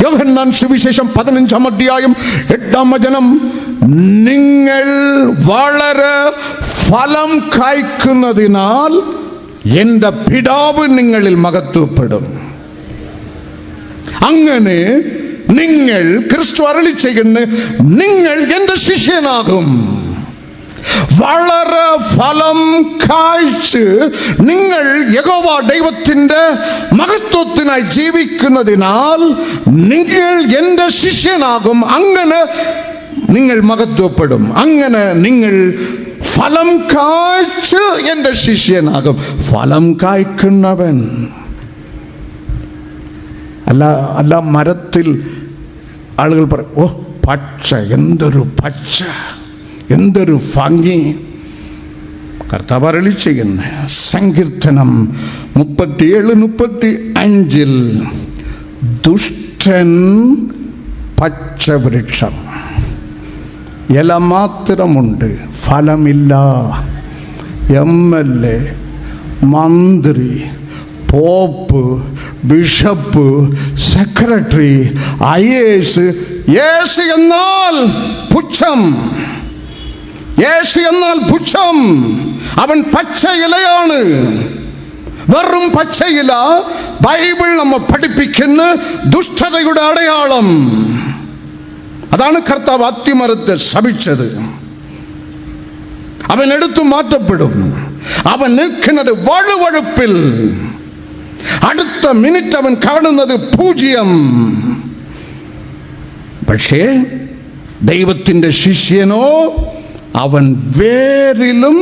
യോഹന്നാൻ സുവിശേഷം 15-ാം അധ്യായം 8-ാം വചനം, നിങ്ങൾ വളരെ ഫലം കായ്ക്കുന്നതിനാൽ എൻ്റെ പിതാവ് നിങ്ങളിൽ മഹത്വപ്പെടും. അങ്ങനെ നിങ്ങൾ, ക്രിസ്തു അരുളി ചെയ്യുന്ന, നിങ്ങൾ എൻ്റെ ശിഷ്യനാകും. വളരെ ഫലം കായ്ച്ച് നിങ്ങൾ യഹോവ ദൈവത്തിന്റെ മഹത്വത്തിനായി ജീവിക്കുന്നതിനാൽ നിങ്ങൾ എൻ്റെ ശിഷ്യനാകും. അങ്ങനെ നിങ്ങൾ മഹത്വപ്പെടും. അങ്ങനെ നിങ്ങൾ ഫലം കായ്ച്ച് എൻ്റെ ശിഷ്യനാകും. ഫലം കായ്ക്കുന്നവൻ അല്ല മരത്തിൽ ആളുകൾ പറയും, ഓ പച്ച, എന്തൊരു പച്ച, എന്തൊരു ഭംഗി. കർത്താവ് അരുളി ചെയ്യുന്ന സങ്കീർത്തനം 37:35, ദുഷ്ടൻ പച്ചവൃക്ഷം, ഇല മാത്രമുണ്ട്, ഫലമില്ല. MLA, മന്ത്രി, പോപ്പ്, ബിഷപ്പ്, സെക്രട്ടറി, IAS, യേശു എന്നാൽ പുച്ഛം. യേശു എന്നാൽ പുച്ഛം. അവൻ പച്ച ഇലയാണ്, വെറും പച്ചയില. ബൈബിൾ നമ്മെ പഠിപ്പിക്കുന്ന ദുഷ്ടതയുടെ അടയാളം. അതാണ് കർത്താവ് അത്തിമരത്തെ ശപിച്ചത്. അവൻ എടുത്തു മാറ്റപ്പെടും. അവൻ നിൽക്കുന്നത് വഴുവഴുപ്പിൽ. അടുത്ത മിനിറ്റ് അവൻ കാണുന്നത് 0. പക്ഷേ ദൈവത്തിൻ്റെ ശിഷ്യനോ, അവൻ വേരിലും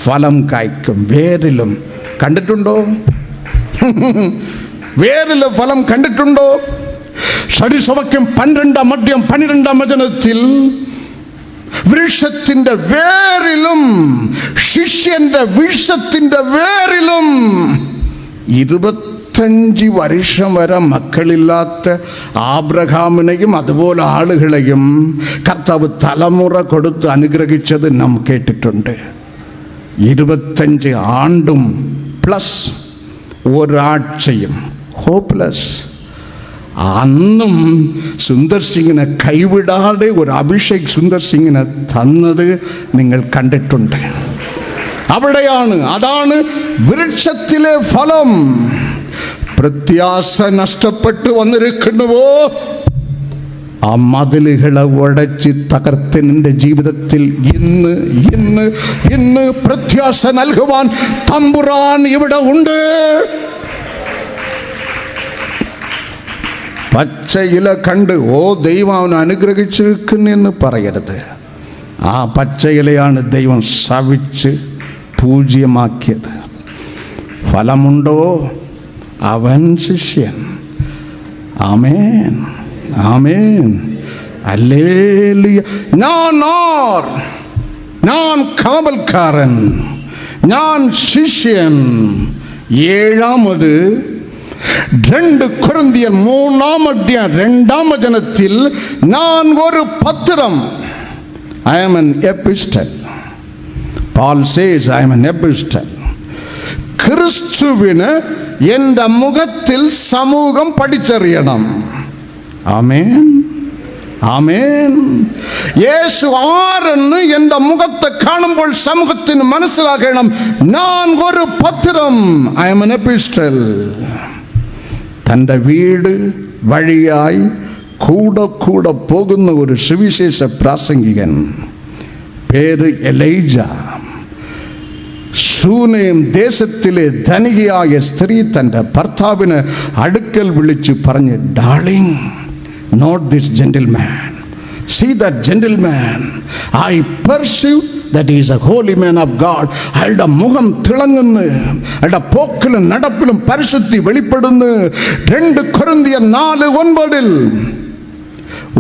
ഫലം കായ്ക്കും. വേരിലും കണ്ടിട്ടുണ്ടോ? വേരിലെ ഫലം കണ്ടിട്ടുണ്ടോ? ഷഡിസവാക്യം 12-ാം അധ്യായം 12-ാം വചനത്തിൽ വൃക്ഷത്തിന്റെ വേരിലും, ശിഷ്യന്റെ വൃക്ഷത്തിന്റെ വേരിലും 25 വർഷം വരെ മക്കളില്ലാത്ത ആബ്രഹാമിനെയും അതുപോലെ ആളുകളെയും കർത്താവ് തലമുറ കൊടുത്ത് അനുഗ്രഹിച്ചത് നാം കേട്ടിട്ടുണ്ട്. 25 ആണ്ടും പ്ലസ് ഒരാഴ്ചയും ഹോപ്പ്ലെസ്. അന്നും സുന്ദർ സിംഗിനെ കൈവിടാതെ ഒരു അഭിഷേക് സുന്ദർ സിംഗിനെ തന്നത് നിങ്ങൾ കണ്ടിട്ടുണ്ട്. അതാണ് വൃക്ഷത്തിലെ ഫലം. പ്രത്യാശ നഷ്ടപ്പെട്ടു വന്നിരിക്കുന്നുവോ? ആ മതിലുകളെ ഉടച്ച് തകർത്ത് നിന്റെ ജീവിതത്തിൽ ഇന്ന് പ്രത്യാശ നൽകുവാൻ തമ്പുരാൻ ഇവിടെ ഉണ്ട്. പച്ചയില കണ്ട് ഓ ദൈവം അവനെ അനുഗ്രഹിച്ചിരിക്കുന്നെന്ന് പറയരുത്. ആ പച്ചയിലയാണ് ദൈവം ശപിച്ച് പൂജ്യമാക്കിയത്. ഫലമുണ്ടോ? അവൻ ശിഷ്യൻ. ആമേൻ, ആമേൻ, ഹല്ലേലൂയ. ഞാൻ കാവൽക്കാരൻ, ഞാൻ ശിഷ്യൻ. 7-ാമത് 2 കൊരിന്ത്യർ 3-ാം അധ്യായം 2-ാം വചനത്തിൽ ഞാൻ ഒരു പത്രം, I am an epistle. Paul says I am an epistle. ക്രിസ്തുവിന് എൻ്റെ മുഖത്തിൽ സമൂഹം പഠിച്ചറിയണം. ആമേൻ, ആമേൻ. യേശു ആരെന്ന് എൻ്റെ മുഖത്തെ കാണുമ്പോൾ സമൂഹത്തിന് മനസ്സിലാക്കണം. ഞാൻ ഒരു പത്രം, I am an epistle. തൻ്റെ വീട് വഴിയായി കൂടെ പോകുന്ന ഒരു സുവിശേഷ പ്രാസംഗികൻ, പേര് എലൈജ. ശൂനേം ദേശത്തിലെ ധനികയായ സ്ത്രീ തൻ്റെ ഭർത്താവിന് അടുക്കൽ വിളിച്ച് പറഞ്ഞ്, darling, note this gentleman, see that gentleman, I perceive that he is a holy man of God. അയാളുടെ മുഖം തിളങ്ങുന്നു, അയാളുടെ പോക്കിലും നടപ്പിലും പരിശുദ്ധി വെളിപ്പെടുന്നു. 2 കൊരിന്ത്യർ 4:9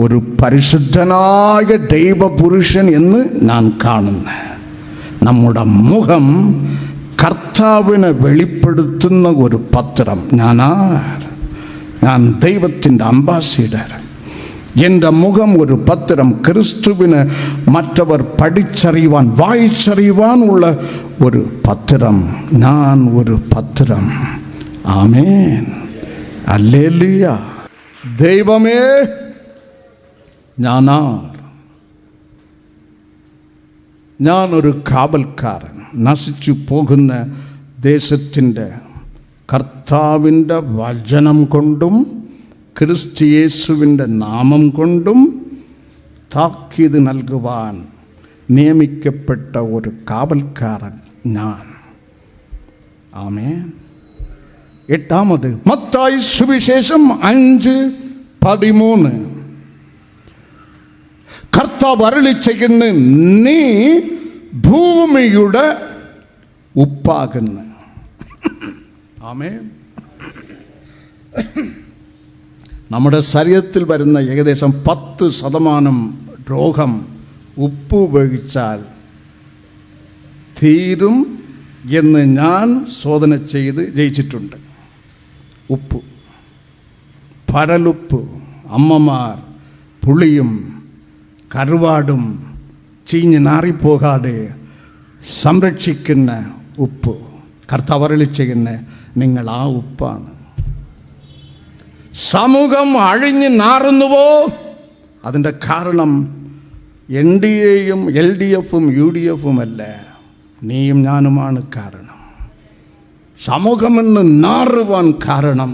ഒരു പരിശുദ്ധനായ ദൈവപുരുഷൻ എന്ന് ഞാൻ കാണുന്നു. നമ്മുടെ മുഖം കർത്താവിനെ വെളിപ്പെടുത്തുന്ന ഒരു പത്രം. ഞാൻ ദൈവത്തിൻ്റെ അംബാസിഡർ. എൻ്റെ മുഖം ഒരു പത്രം. ക്രിസ്തുവിന് മറ്റവർ പഠിച്ചറിയുവാൻ, വായിച്ചറിയുവാനുള്ള ഒരു പത്രം. ഞാൻ ഒരു പത്രം. ആമേൻ, ഹല്ലേലൂയ. ദൈവമേ ഞാനൊരു കാവൽക്കാരൻ, നശിച്ചു പോകുന്ന ദേശത്തിൻ്റെ കർത്താവിൻ്റെ വചനം കൊണ്ടും ക്രിസ്തുയേശുവിൻ്റെ നാമം കൊണ്ടും താക്കീത് നൽകുവാൻ നിയമിക്കപ്പെട്ട ഒരു കാവൽക്കാരൻ ഞാൻ. ആമേൻ. 8 മത്തായി സുവിശേഷം 5:13 കർത്താവ് അരുളിച്ചെയ്യുന്ന, നീ ഭൂമിയുടെ ഉപ്പാകുന്നു. ആമേൻ. നമ്മുടെ ശരീരത്തിൽ വരുന്ന ഏകദേശം 10% രോഗം ഉപ്പ് ഉപയോഗിച്ചാൽ തീരും എന്ന് ഞാൻ ശോധന ചെയ്ത് ജയിച്ചിട്ടുണ്ട്. ഉപ്പ്, പരലുപ്പ്, അമ്മമാർ പുളിയും കറുവാടും ചീഞ്ഞ് നാറിപ്പോകാതെ സംരക്ഷിക്കുന്ന ഉപ്പ്. കർത്താവ് അരുളി ചെയ്യുന്ന, നിങ്ങൾ ആ ഉപ്പാണ്. സമൂഹം അഴിഞ്ഞ് നാറുന്നുവോ? അതിൻ്റെ കാരണം NDAയും LDFും UDFും അല്ല, നീയും ഞാനുമാണ് കാരണം. സമൂഹമെന്ന് നാറുവാൻ കാരണം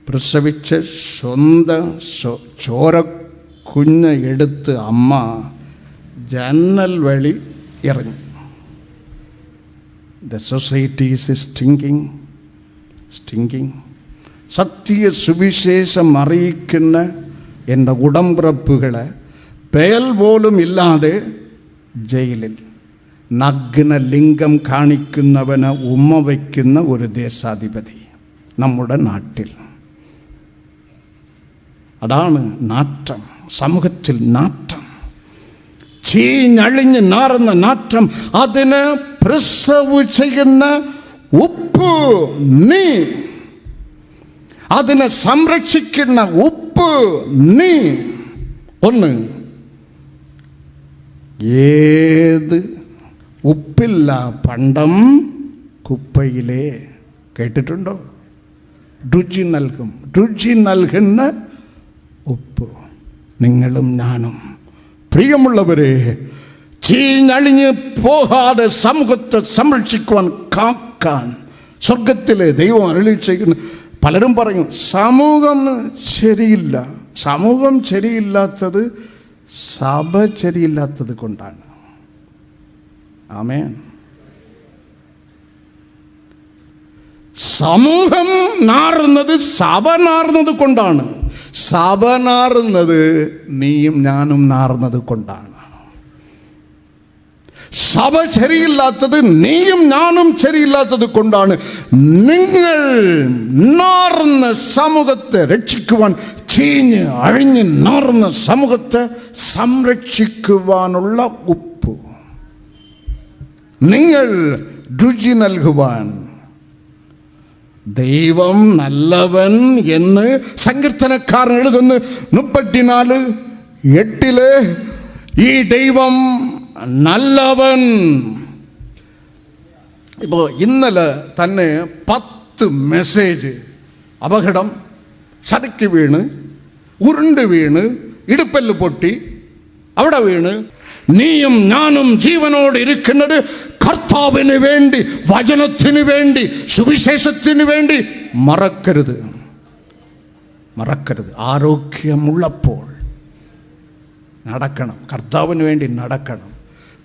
പ്രസവിച്ച സ്വന്തം ചോര കുഞ്ഞ് എടുത്ത് അമ്മ ജന്നൽ വഴി ഇറങ്ങി. The society is stinking. സത്യ സുവിശേഷം അറിയിക്കുന്ന എൻ്റെ ഉടമ്പിറപ്പുകളെ പേൽ പോലും ഇല്ലാതെ ജയിലിൽ നഗ്ന ലിംഗം കാണിക്കുന്നവന് ഉമ്മ വയ്ക്കുന്ന ഒരു ദേശാധിപതി നമ്മുടെ നാട്ടിൽ. അതാണ് നാറ്റം, സമൂഹത്തിൽ നാറ്റം, ചീഞ്ഞഴിഞ്ഞ് നാറുന്ന നാറ്റം. അതിന് പ്രിസർവ് ചെയ്യുന്ന ഉപ്പ് നീ, അതിനെ സംരക്ഷിക്കുന്ന ഉപ്പ് നീ. ഒന്ന്, ഏത് ഉപ്പില്ല പണ്ടം കുപ്പയിലേ. കേട്ടിട്ടുണ്ടോ? രുചി നൽകുന്ന ഉപ്പ് നിങ്ങളും ഞാനും. പ്രിയമുള്ളവരെ, ചീഞ്ഞഴിഞ്ഞ് പോകാതെ സമൂഹത്തെ സംരക്ഷിക്കുവാൻ, കാക്കാൻ സ്വർഗത്തിലെ ദൈവം അരുളി ചെയ്യുന്നു. പലരും പറയും സമൂഹം ശരിയില്ല. സമൂഹം ശരിയില്ലാത്തത് സഭ ശരിയില്ലാത്തത് കൊണ്ടാണ്. ആമേൻ. സമൂഹം നാറുന്നത് സഭ നാറുന്നത് കൊണ്ടാണ്. സഭ നാറുന്നത് നീയും ഞാനും നാറുന്നത് കൊണ്ടാണ്. സഭ ശരിയില്ലാത്തത് നീയും ഞാനും ശരിയില്ലാത്തത് കൊണ്ടാണ്. നിങ്ങൾ നാറുന്ന സമൂഹത്തെ രക്ഷിക്കുവാൻ, ചീഞ്ഞ് അഴിഞ്ഞ് നാറുന്ന സമൂഹത്തെ സംരക്ഷിക്കുവാനുള്ള ഉപ്പ്. നിങ്ങൾ രുചി നൽകുവാൻ. ദൈവം നല്ലവൻ എന്ന് സങ്കീർത്തനക്കാരൻ എഴുതുന്നു 34:8. ഈ ദൈവം നല്ലവൻ. ഇപ്പോൾ ഇന്നലെ തന്നെ 10 മെസ്സേജ് അപകടം, ചടുക്കി വീണ്, ഉരുണ്ട് വീണ്, ഇടുപ്പല്ല് പൊട്ടി, അവിടെ വീണ്. നീയും ഞാനും ജീവനോട് ഇരിക്കുന്നത് കർത്താവിന് വേണ്ടി, വചനത്തിന് വേണ്ടി, സുവിശേഷത്തിന് വേണ്ടി. മറക്കരുത്. ആരോഗ്യമുള്ളപ്പോൾ നടക്കണം, കർത്താവിന് വേണ്ടി നടക്കണം.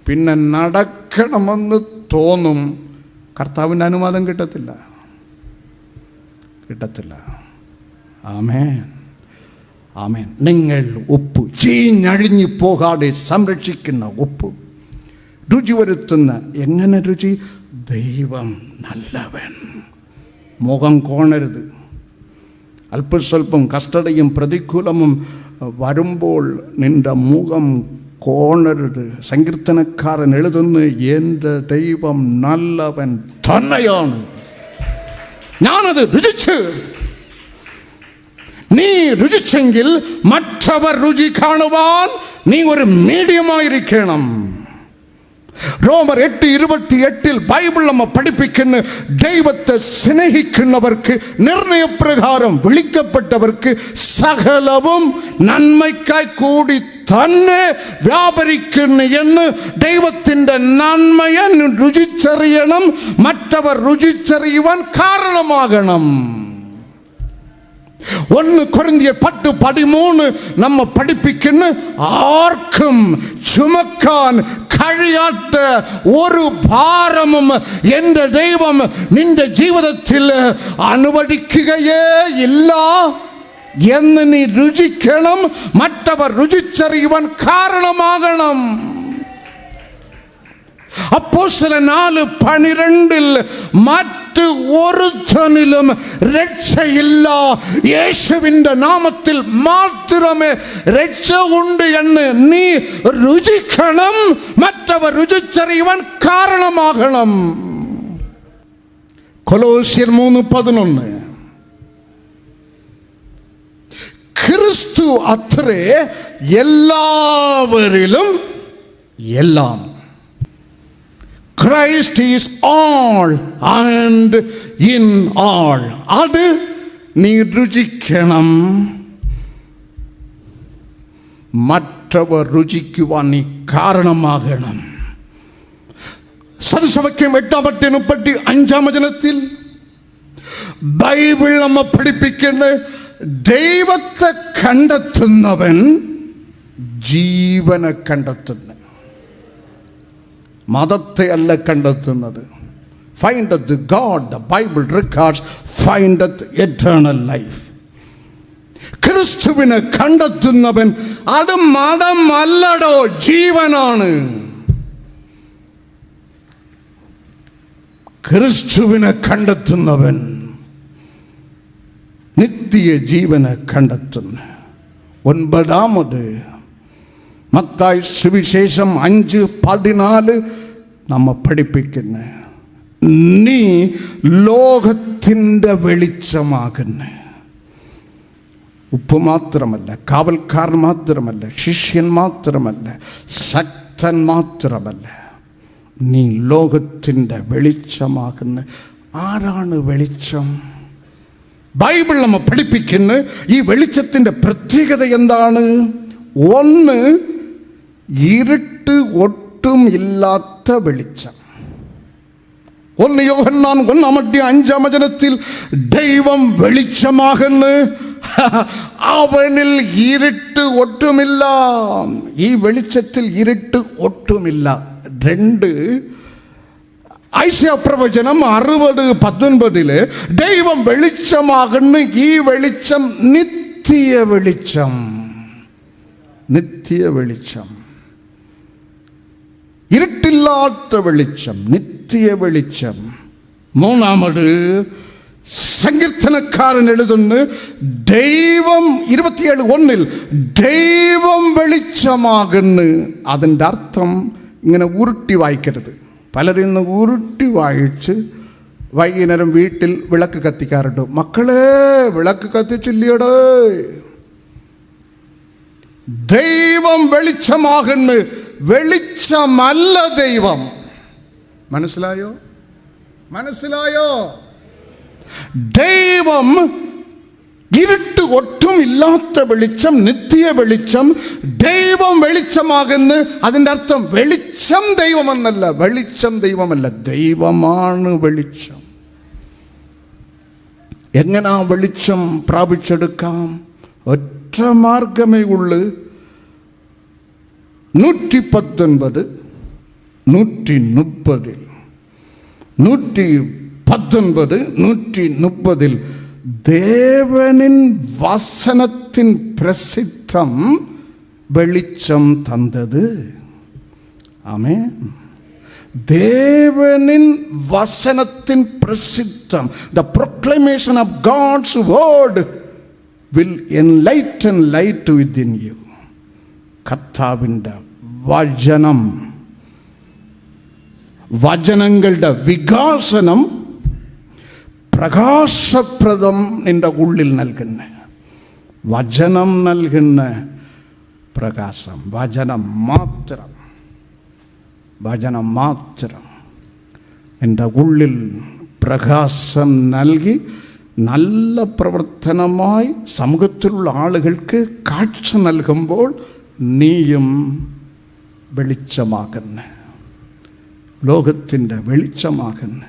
പിന്നെ നടക്കണമെന്ന് തോന്നും, കർത്താവിൻ്റെ അനുവാദം കിട്ടത്തില്ല. ആമേൻ. നിങ്ങൾ ഉപ്പ്, ചീഞ്ഞഴിഞ്ഞു പോകാതെ സംരക്ഷിക്കുന്ന ഉപ്പ്, രുചി വരുത്തുന്ന. എങ്ങനെ രുചി? ദൈവം നല്ലവൻ. മുഖം കോണരുത്. അല്പസ്വല്പം കഷ്ടതയും പ്രതികൂലവും വരുമ്പോൾ നിന്റെ മുഖം കോണരുത്. സങ്കീർത്തനക്കാരൻ എഴുതുന്നു, എൻ്റെ ദൈവം നല്ലവൻ തന്നെയാണ്. ഞാനത് രുചിച്ച്. നീ രുചിച്ചെങ്കിൽ മറ്റവർ രുചി കാണുവാൻ നീ ഒരു മീഡിയമായിരിക്കണം. ரோமர் 8:28 பைபிள் நம்ம படிப்பிக்கின்ற தெய்வத்தை சிநேகிக்கின்றவர்க்கு நிர்ணய பிரகாரம் விളിക്കപ്പെട്ടവർക്ക് സകലവും നന്മയ്ക്കായി കൂടി തന്നെ വ്യാപരിക്കുന്നു എന്ന് ദൈവത്തിന്റെ നന്മയെ രുചിച്ചറിയണം, മറ്റവർ രുചിച്ചറിയുവാൻ കാരണമാകണം. 1 കൊരിന്ത്യർ 10:13 നമ്മ പഠിപ്പിക്കുന്ന ആർക്കും ചുമക്കാൻ കഴിയാത്ത ഒരു ഭാരവും എൻ്റെ ദൈവം നിന്റെ ജീവിതത്തിൽ അനുവദിക്കുകയേ ഇല്ല എന്ന് നീ രുചിക്കണം, മറ്റവർ രുചിച്ചറിയുവാൻ കാരണമാകണം. അപ്പോസ്തലൻ 4:12 മറ്റ് ഒരുത്തനിലും രക്ഷയില്ല, യേശുവിന്റെ നാമത്തിൽ മാത്രമേ രക്ഷ ഉണ്ട് എന്ന് നീ രുചിക്കണം, മറ്റവർ രുചിച്ചറിയുവാൻ കാരണമാകണം. കൊലോസ്യർ 3:11 ക്രിസ്തു അത്രേ എല്ലാവരിലും എല്ലാം. Christ is all and in all. അത് നീ രുചിക്കണം, മറ്റവർ രുചിക്കുവാൻ നീ കാരണമാകണം. സദസ്സവാക്യം 8:35 വചനത്തിൽ ബൈബിൾ നമ്മെ പഠിപ്പിക്കുന്ന ദൈവത്തെ കണ്ടെത്തുന്നവൻ ജീവനെ കണ്ടെത്തുന്നു, മതത്തെ അല്ല കണ്ടെത്തുന്നത്. Findeth God, the Bible records, findeth eternal life. ക്രിസ്തുവിനെ കണ്ടെത്തുന്നവൻ അത് മതമല്ലടോ, ജീവനാണ്. ക്രിസ്തുവിനെ കണ്ടെത്തുന്നവൻ നിത്യ ജീവനെ കണ്ടെത്തുന്നു. 9 മത്തായി സുവിശേഷം 5:14 നമ്മ പഠിപ്പിക്കുന്നു, നീ ലോകത്തിൻ്റെ വെളിച്ചമാകുന്നു. ഉപ്പ് മാത്രമല്ല, കാവൽക്കാർ മാത്രമല്ല, ശിഷ്യൻ മാത്രമല്ല, ശക്തൻ മാത്രമല്ല, നീ ലോകത്തിൻ്റെ വെളിച്ചമാകുന്നു. ആരാണ് വെളിച്ചം? ബൈബിൾ നമ്മ പഠിപ്പിക്കുന്നു ഈ വെളിച്ചത്തിൻ്റെ പ്രത്യേകത എന്താണ്? 1, ഇരുട്ട് ഒട്ടും ഇല്ലാത്ത വെളിച്ചം. 1 യോഹന്നാൻ 1:5 വചനത്തിൽ ദൈവം വെളിച്ചമാകുന്നു, അവനിൽ ഇരുട്ട് ഒട്ടുമില്ല. ഈ വെളിച്ചത്തിൽ ഇരുട്ട് ഒട്ടുമില്ല. 2 ഐശയ്യാ പ്രവചനം 60:19 ദൈവം വെളിച്ചമാകുന്നു, ഈ വെളിച്ചം നിത്യ വെളിച്ചം. നിത്യ വെളിച്ചം, ഇരുട്ടില്ലാത്ത വെളിച്ചം, നിത്യ വെളിച്ചം. 3 സങ്കീർത്തനക്കാരൻ എഴുതുന്നു, ദൈവം 27:1 ദൈവം വെളിച്ചമാകുന്നു. അതിൻ്റെ അർത്ഥം ഇങ്ങനെ ഉരുട്ടി വായിക്കരുത്. പലരും ഇന്ന് ഉരുട്ടി വായിച്ച് വൈകുന്നേരം വീട്ടിൽ വിളക്ക് കത്തിക്കാറുണ്ട്. മക്കളെ വിളക്ക് കത്തിച്ചില്ലയോടേ, ദൈവം വെളിച്ചമാകുന്നു, വെളിച്ചമല്ല ദൈവം. മനസ്സിലായോ? മനസ്സിലായോ? ദൈവം ഇരുട്ട് ഒട്ടും ഇല്ലാത്ത വെളിച്ചം, നിത്യ വെളിച്ചം. ദൈവം വെളിച്ചമാകുന്നു. അതിൻ്റെ അർത്ഥം വെളിച്ചം ദൈവമെന്നല്ല, വെളിച്ചം ദൈവമല്ല, ദൈവമാണ് വെളിച്ചം. എങ്ങനെ ആ വെളിച്ചം പ്രാപിച്ചെടുക്കാം? ഒറ്റ മാർഗമേ ഉള്ളു. 119, 130, 119, 130 தேவனின் வசனத்தின் பிரசித்தம் வெளிச்சம் தந்தது. ஆமென். தேவனின் வசனத்தின் பிரசித்தம், the proclamation of God's word will enlighten light within you. കർത്താവിൻ്റെ വചനം, വചനങ്ങളുടെ വികാസനം പ്രകാശപ്രദം നിന്റെ ഉള്ളിൽ നൽകുന്ന വചനം നൽകുന്ന പ്രകാശം, വചനം മാത്രം. വചനം മാത്രം എൻ്റെ ഉള്ളിൽ പ്രകാശം നൽകി നല്ല പ്രവർത്തനമായി സമൂഹത്തിലുള്ള ആളുകൾക്ക് കാഴ്ച നൽകുമ്പോൾ നീയും വെളിച്ചമാകുന്നു, ലോകത്തിൻ്റെ വെളിച്ചമാകുന്നു.